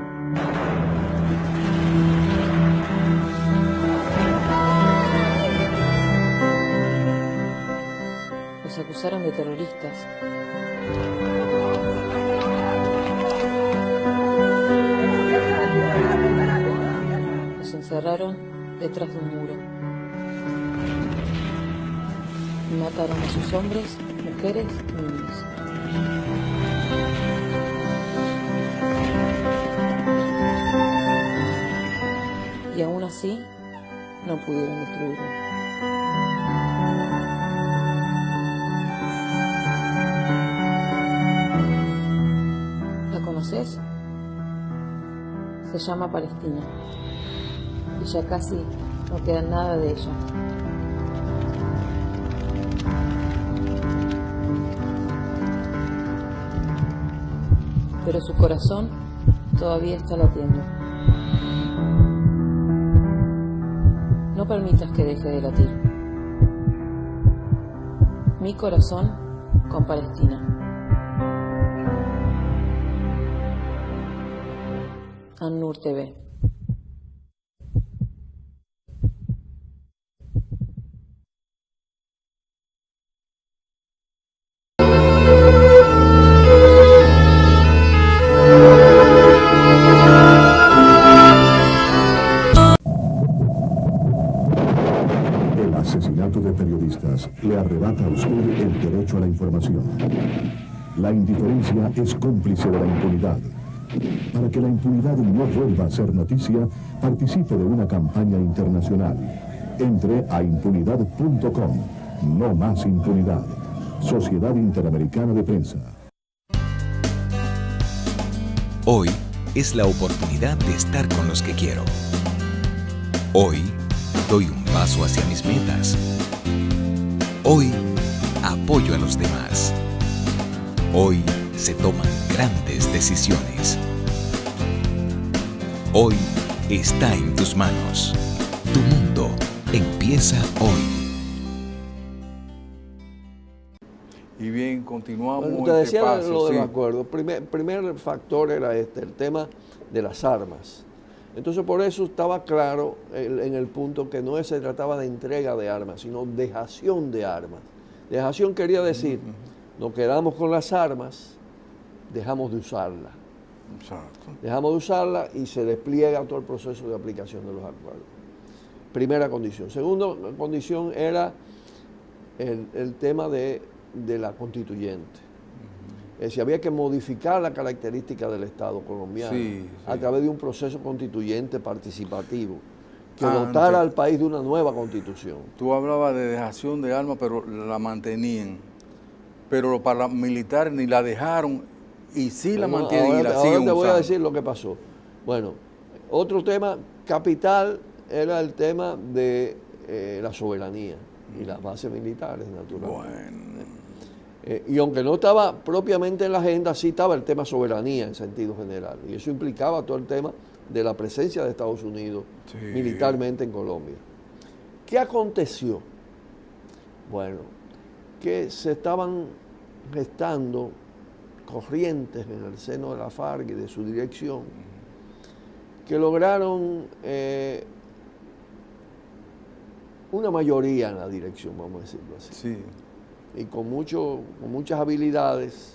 Speaker 12: Los acusaron de terroristas. Los encerraron detrás de un muro. Y mataron a sus hombres, mujeres y niños. Y aún así, no pudieron destruirlo. ¿La conoces? Se llama Palestina. Y ya casi no queda nada de ella. Pero su corazón todavía está latiendo. No permitas que deje de latir. Mi corazón con Palestina. An-Nur TV.
Speaker 10: De periodistas le arrebata a usted el derecho a la información. La indiferencia es cómplice de la impunidad. Para que la impunidad no vuelva a ser noticia, participe de una campaña internacional. Entre a impunidad.com. No más impunidad. Sociedad Interamericana de Prensa.
Speaker 19: Hoy es la oportunidad de estar con los que quiero. Hoy doy un paso hacia mis metas. Hoy apoyo a los demás. Hoy se toman grandes decisiones. Hoy está en tus manos. Tu mundo empieza hoy.
Speaker 4: Y bien, continuamos.
Speaker 20: Bueno, te decía lo del acuerdo. Primer factor era el tema de las armas. Entonces por eso estaba claro en el punto que no se trataba de entrega de armas, sino dejación de armas. Dejación quería decir, nos quedamos con las armas, dejamos de usarlas.
Speaker 4: Exacto.
Speaker 20: Dejamos de usarla y se despliega todo el proceso de aplicación de los acuerdos. Primera condición. Segunda condición era el tema de la constituyente. Es decir, había que modificar la característica del Estado colombiano a través de un proceso constituyente participativo que dotara al país de una nueva constitución.
Speaker 4: Tú hablabas de dejación de armas, pero la mantenían. Pero los paramilitares ni la dejaron y sí la mantienen y la siguen usando.
Speaker 20: Ahora te voy a decir lo que pasó. Bueno, otro tema capital era el tema de la soberanía y las bases militares, naturalmente. Y aunque no estaba propiamente en la agenda, sí estaba el tema soberanía en sentido general. Y eso implicaba todo el tema de la presencia de Estados Unidos militarmente en Colombia. ¿Qué aconteció? Bueno, que se estaban gestando corrientes en el seno de la FARC y de su dirección que lograron una mayoría en la dirección, vamos a decirlo así.
Speaker 4: Sí.
Speaker 20: Y con muchas habilidades,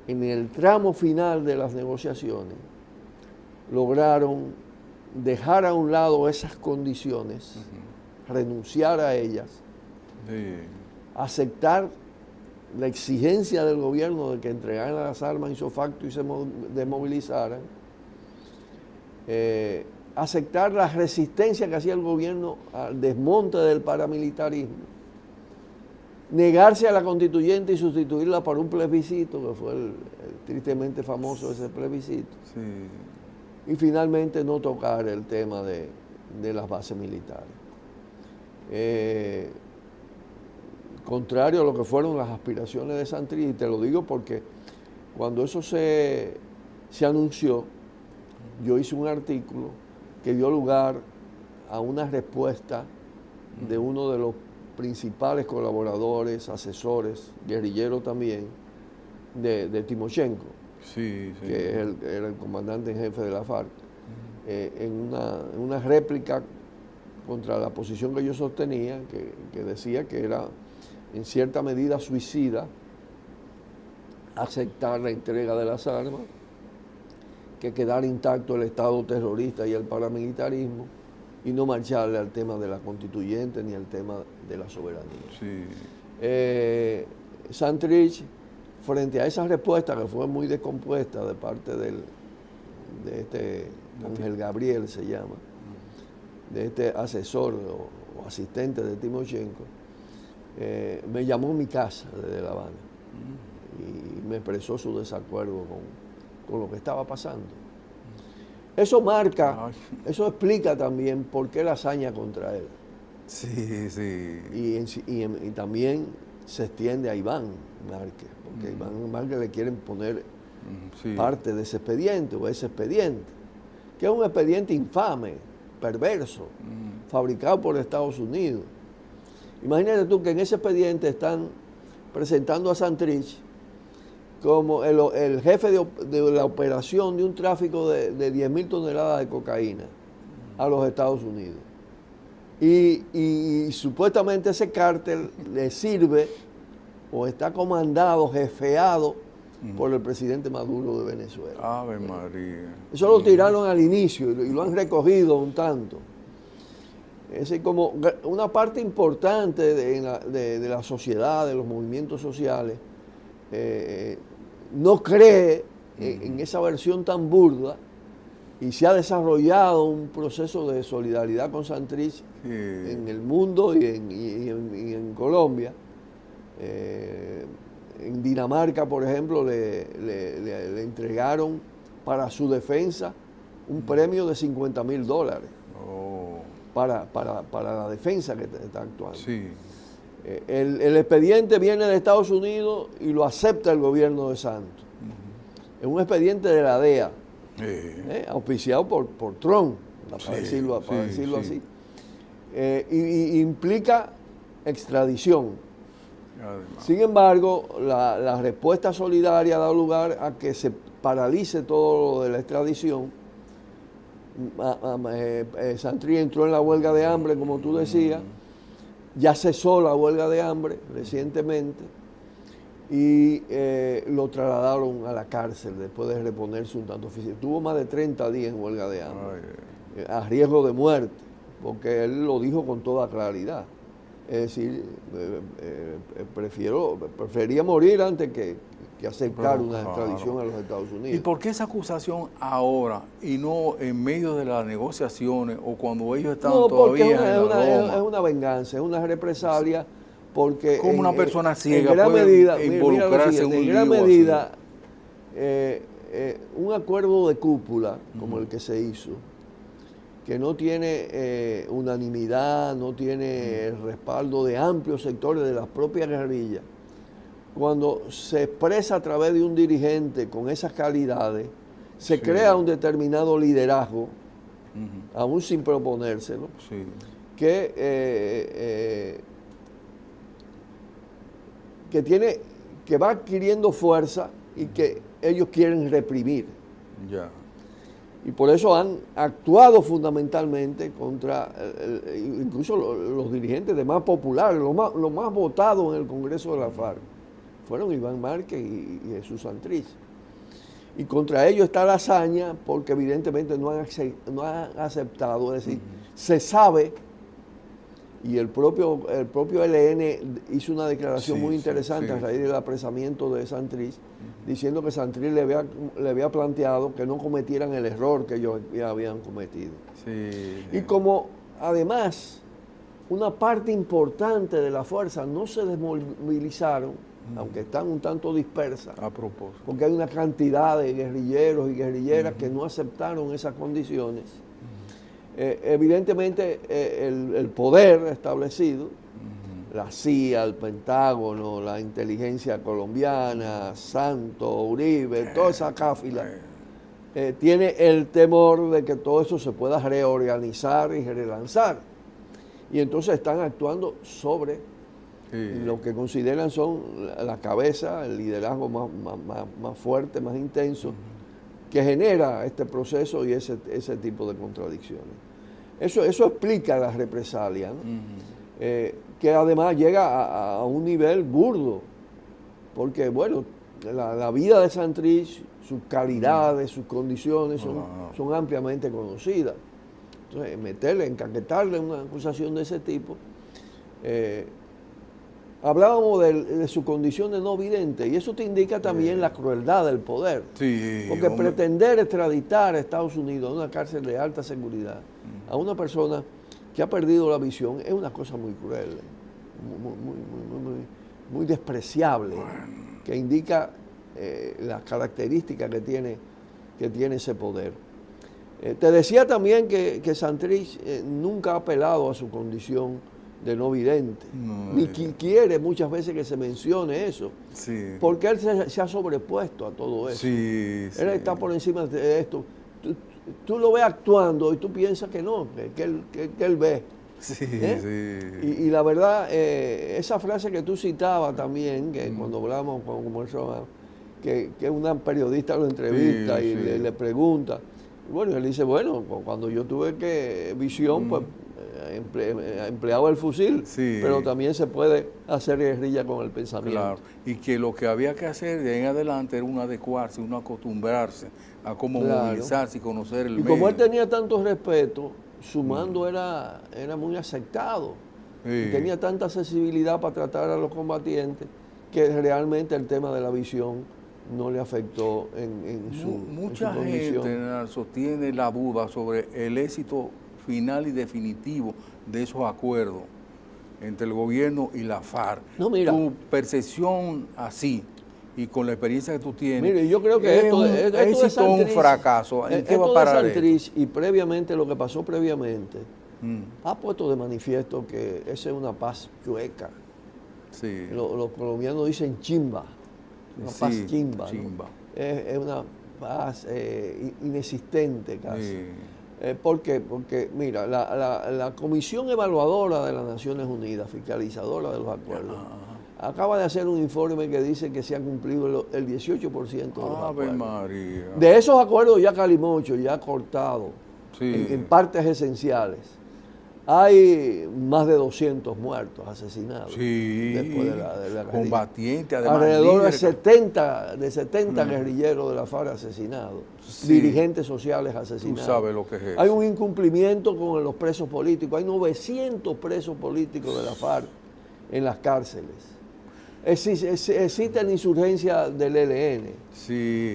Speaker 20: en el tramo final de las negociaciones, lograron dejar a un lado esas condiciones, renunciar a ellas, aceptar la exigencia del gobierno de que entregaran las armas ipso facto y se desmovilizaran, aceptar la resistencia que hacía el gobierno al desmonte del paramilitarismo, negarse a la constituyente y sustituirla por un plebiscito, que fue el tristemente famoso ese plebiscito. Sí. Y finalmente no tocar el tema de las bases militares. Contrario a lo que fueron las aspiraciones de Santrich, y te lo digo porque cuando eso se anunció, yo hice un artículo que dio lugar a una respuesta de uno de los principales colaboradores, asesores, guerrilleros también, de Timochenko, que era el comandante en jefe de la FARC, en una réplica contra la posición que yo sostenía, que decía que era en cierta medida suicida aceptar la entrega de las armas, que quedara intacto el Estado terrorista y el paramilitarismo, y no marcharle al tema de la constituyente ni al tema de la soberanía. Santrich, frente a esa respuesta que fue muy descompuesta de parte de este Ángel Gabriel se llama, de este asesor o asistente de Timoshenko, me llamó a mi casa desde La Habana y me expresó su desacuerdo con lo que estaba pasando. Eso marca, eso explica también por qué la hazaña contra él.
Speaker 4: Sí, sí.
Speaker 20: Y también se extiende a Iván Márquez, porque Iván Márquez le quieren poner parte de ese expediente o ese expediente, que es un expediente infame, perverso, fabricado por Estados Unidos. Imagínate tú que en ese expediente están presentando a Santrich como el jefe de la operación de un tráfico de 10.000 toneladas de cocaína a los Estados Unidos. Y supuestamente ese cártel le sirve o está comandado, jefeado por el presidente Maduro de Venezuela.
Speaker 4: Ave María.
Speaker 20: Eso lo tiraron al inicio y lo han recogido un tanto. Es decir, como una parte importante de la sociedad, de los movimientos sociales, no cree en esa versión tan burda y se ha desarrollado un proceso de solidaridad con Santrich en el mundo y en Colombia. En Dinamarca, por ejemplo, le entregaron para su defensa un premio de $50.000 para la defensa que está actuando.
Speaker 4: Sí.
Speaker 20: El expediente viene de Estados Unidos y lo acepta el gobierno de Santos. Es un expediente de la DEA, auspiciado por Trump, para decirlo así. Y implica extradición. Sin embargo, la respuesta solidaria ha dado lugar a que se paralice todo lo de la extradición. Santrich entró en la huelga de hambre, como tú decías, ya cesó la huelga de hambre recientemente y lo trasladaron a la cárcel después de reponerse un tanto físico. Tuvo más de 30 días en huelga de hambre, a riesgo de muerte, porque él lo dijo con toda claridad. Es decir, prefería morir antes que aceptar una extradición a los Estados Unidos.
Speaker 4: ¿Y por qué esa acusación ahora y no en medio de las negociaciones o cuando ellos están todavía en la Roma?
Speaker 20: Es una venganza, es una represalia, porque
Speaker 4: como una persona ciega
Speaker 20: en gran
Speaker 4: puede
Speaker 20: medida,
Speaker 4: involucrarse en un
Speaker 20: en gran
Speaker 4: lío
Speaker 20: medida un acuerdo de cúpula como el que se hizo, que no tiene unanimidad, no tiene el respaldo de amplios sectores de las propias guerrillas, cuando se expresa a través de un dirigente con esas calidades, se crea un determinado liderazgo, aún sin proponérselo, que va adquiriendo fuerza y que ellos quieren reprimir. Y por eso han actuado fundamentalmente contra incluso los dirigentes de más populares, los más votados en el Congreso de la FARC. Fueron Iván Márquez y Jesús Santrich. Y contra ellos está la hazaña porque evidentemente no han aceptado, es decir, se sabe, y el propio ELN hizo una declaración muy interesante a raíz del apresamiento de Santrich, diciendo que Santrich le había planteado que no cometieran el error que ellos ya habían cometido. Y como además una parte importante de la fuerza no se desmovilizaron, aunque están un tanto dispersas,
Speaker 4: a propósito,
Speaker 20: porque hay una cantidad de guerrilleros y guerrilleras que no aceptaron esas condiciones. Evidentemente el poder establecido, la CIA, el Pentágono, la inteligencia colombiana, Santos, Uribe, toda esa cáfila, tiene el temor de que todo eso se pueda reorganizar y relanzar. Y entonces están actuando sobre lo que consideran son la cabeza, el liderazgo más fuerte, más intenso, que genera este proceso y ese tipo de contradicciones. Eso explica la represalia, ¿no? Que además llega a un nivel burdo, porque bueno, la vida de Santrich, sus calidades, sus condiciones son ampliamente conocidas. Entonces, encaquetarle una acusación de ese tipo. Hablábamos de su condición de no vidente, y eso te indica también la crueldad del poder. Porque pretender extraditar a Estados Unidos a una cárcel de alta seguridad a una persona que ha perdido la visión, es una cosa muy cruel, muy despreciable, que indica las características que tiene ese poder. Te decía también que Santrich nunca ha apelado a su condición de no vidente, ni quiere muchas veces que se mencione eso, porque él se ha sobrepuesto a todo eso. Él está por encima de esto. Tú lo ves actuando y tú piensas que no, que él ve. Y la verdad, esa frase que tú citabas también, que cuando hablamos con que una periodista lo entrevista y le pregunta, bueno, él dice, bueno, cuando yo tuve visión, pues empleaba el fusil, pero también se puede hacer guerrilla con el pensamiento.
Speaker 4: Claro, y que lo que había que hacer de ahí en adelante era uno adecuarse, uno acostumbrarse a cómo movilizarse y conocer el medio.
Speaker 20: Y como él tenía tanto respeto, su mando era muy aceptado. Y tenía tanta accesibilidad para tratar a los combatientes que realmente el tema de la visión no le afectó en su
Speaker 4: Mucha
Speaker 20: condición.
Speaker 4: gente sostiene la duda sobre el éxito final y definitivo de esos acuerdos entre el gobierno y la FARC.
Speaker 20: No, mira,
Speaker 4: tu percepción así y con la experiencia que tú tienes,
Speaker 20: mire, yo creo que esto
Speaker 4: es un fracaso. ¿En qué va a parar esto?
Speaker 20: Y previamente, lo que pasó previamente, ha puesto de manifiesto que esa es una paz chueca. Los colombianos dicen chimba, una paz chimba. ¿no? Es una paz inexistente casi. ¿Por qué? Porque, mira, la Comisión Evaluadora de las Naciones Unidas, fiscalizadora de los acuerdos, acaba de hacer un informe que dice que se ha cumplido el 18% de los acuerdos.
Speaker 4: María.
Speaker 20: De esos acuerdos ya Calimocho ya ha cortado en partes esenciales. Hay más de 200 muertos, asesinados. Después de la
Speaker 4: combatientes, además.
Speaker 20: Alrededor de 70 guerrilleros de la FARC asesinados. Dirigentes sociales asesinados.
Speaker 4: Tú sabes lo que es eso.
Speaker 20: Hay un incumplimiento con los presos políticos. Hay 900 presos políticos de la FARC en las cárceles. Existen insurgencias del ELN.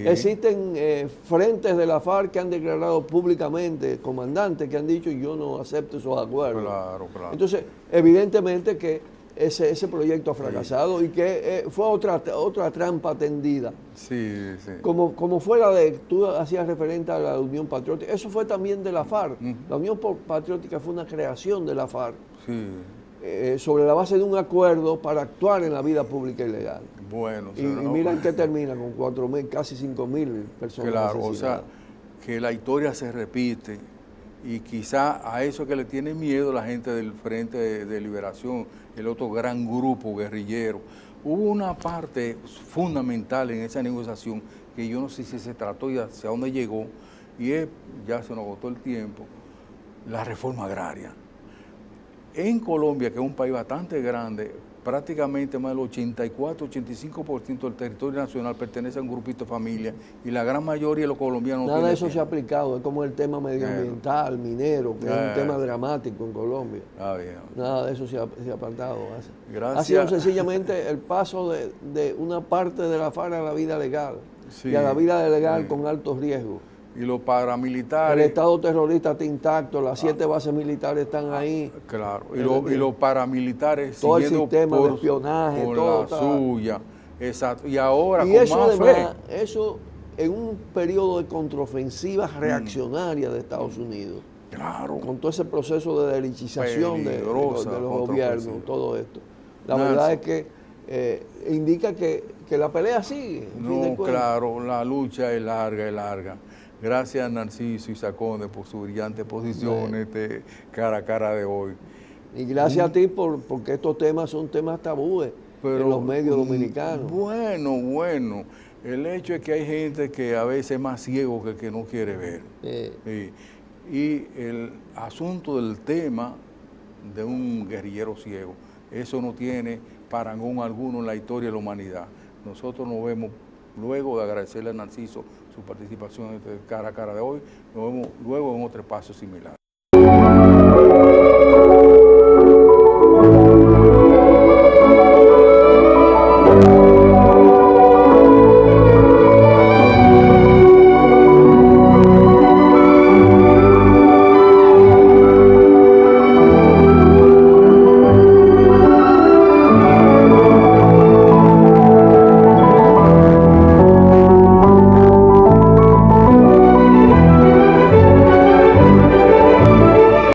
Speaker 20: Existen frentes de la FARC que han declarado públicamente, comandantes que han dicho yo no acepto esos acuerdos.
Speaker 4: Claro.
Speaker 20: Entonces, evidentemente que ese proyecto ha fracasado y que fue otra trampa tendida. Como fue la de, tú hacías referente a la Unión Patriótica, eso fue también de la FARC. La Unión Patriótica fue una creación de la FARC. Sobre la base de un acuerdo para actuar en la vida pública y legal.
Speaker 4: Bueno,
Speaker 20: y mira en qué termina, con 4.000, casi 5.000 personas asesinadas.
Speaker 4: O sea, que la historia se repite y quizá a eso que le tiene miedo la gente del Frente de Liberación, el otro gran grupo guerrillero. Hubo una parte fundamental en esa negociación que yo no sé si se trató y hacia dónde llegó, y es, ya se nos agotó el tiempo, la reforma agraria. En Colombia, que es un país bastante grande, prácticamente más del 84-85% del territorio nacional pertenece a un grupito de familias y la gran mayoría de los colombianos
Speaker 20: nada de eso se ha aplicado, es como el tema medioambiental, minero, que es un tema dramático en Colombia. Nada de eso se ha apartado. Ha sido sencillamente el paso de una parte de la FARC a la vida legal y a la vida legal con altos riesgos.
Speaker 4: Y los paramilitares.
Speaker 20: El Estado terrorista está intacto, las 7 bases militares están ahí.
Speaker 4: Claro, y los paramilitares
Speaker 20: todo el sistema de espionaje,
Speaker 4: con
Speaker 20: todo
Speaker 4: la suya. Exacto. Y ahora
Speaker 20: y
Speaker 4: con
Speaker 20: eso
Speaker 4: más
Speaker 20: además, eso en un periodo de contraofensivas reaccionarias de Estados Unidos.
Speaker 4: Claro.
Speaker 20: Con todo ese proceso de derechización de los gobiernos, todo esto. La verdad es que indica que la pelea sigue.
Speaker 4: No, claro, la lucha es larga. Gracias, Narciso y Saconde, por su brillante posición cara a cara de hoy.
Speaker 20: Y gracias a ti porque estos temas son temas tabúes en los medios dominicanos.
Speaker 4: Bueno. El hecho es que hay gente que a veces es más ciego que el que no quiere ver. Y el asunto del tema de un guerrillero ciego, eso no tiene parangón alguno en la historia de la humanidad. Nosotros nos vemos, luego de agradecerle a Narciso su participación en este cara a cara de hoy, nos vemos luego en otro espacio similar.